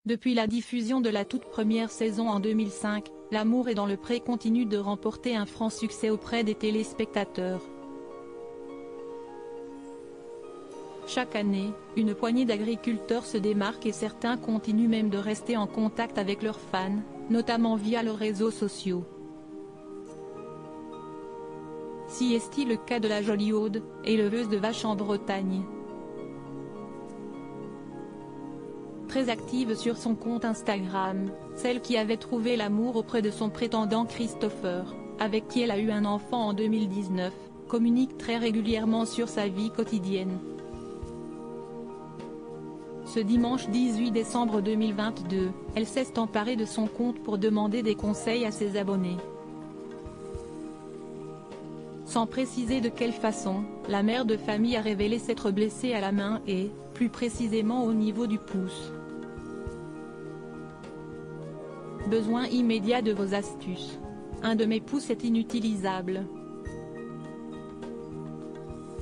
Depuis la diffusion de la toute première saison en 2005, L'amour est dans le pré continue de remporter un franc succès auprès des téléspectateurs. Chaque année, une poignée d'agriculteurs se démarquent et certains continuent même de rester en contact avec leurs fans, notamment via leurs réseaux sociaux. Si est-il le cas de la jolie Aude, éleveuse de vaches en Bretagne. Très active sur son compte Instagram, celle qui avait trouvé l'amour auprès de son prétendant Christopher, avec qui elle a eu un enfant en 2019, communique très régulièrement sur sa vie quotidienne. Ce dimanche 18 décembre 2022, elle s'est emparée de son compte pour demander des conseils à ses abonnés. Sans préciser de quelle façon, la mère de famille a révélé s'être blessée à la main et, plus précisément au niveau du pouce. Besoin immédiat de vos astuces. Un de mes pouces est inutilisable.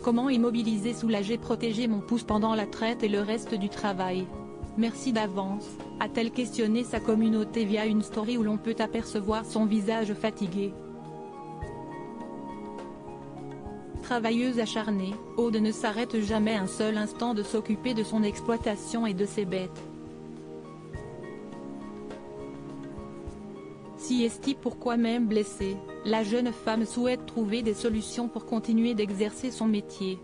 Comment immobiliser, soulager, protéger mon pouce pendant la traite et le reste du travail? Merci d'avance, a-t-elle questionné sa communauté via une story où l'on peut apercevoir son visage fatigué. Travailleuse acharnée, Aude ne s'arrête jamais un seul instant de s'occuper de son exploitation et de ses bêtes. Si est-il pourquoi même blessée, la jeune femme souhaite trouver des solutions pour continuer d'exercer son métier.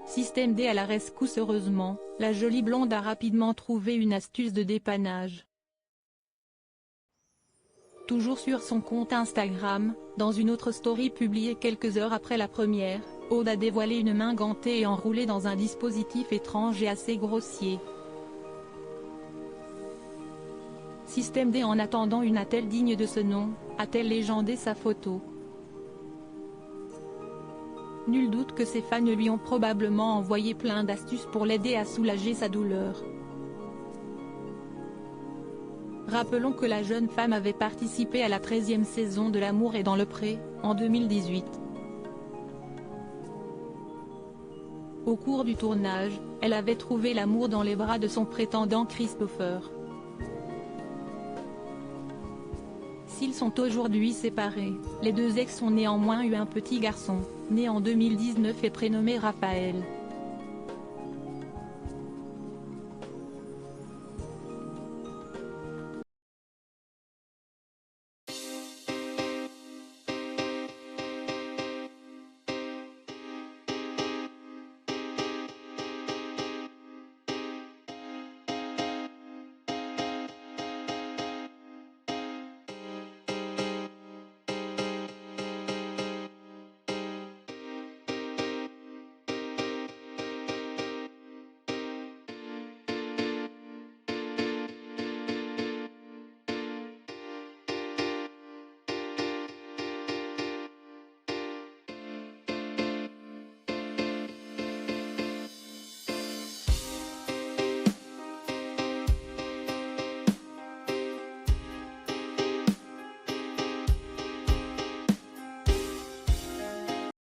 Système D à la rescousse. Heureusement, la jolie blonde a rapidement trouvé une astuce de dépannage. Toujours sur son compte Instagram, dans une autre story publiée quelques heures après la première, Aude a dévoilé une main gantée et enroulée dans un dispositif étrange et assez grossier. Système D. En attendant une attelle digne de ce nom, a-t-elle légendé sa photo. Nul doute que ses fans lui ont probablement envoyé plein d'astuces pour l'aider à soulager sa douleur. Rappelons que la jeune femme avait participé à la 13e saison de L'amour est dans le pré, en 2018. Au cours du tournage, elle avait trouvé l'amour dans les bras de son prétendant Christopher. S'ils sont aujourd'hui séparés, les deux ex ont néanmoins eu un petit garçon, né en 2019 et prénommé Raphaël.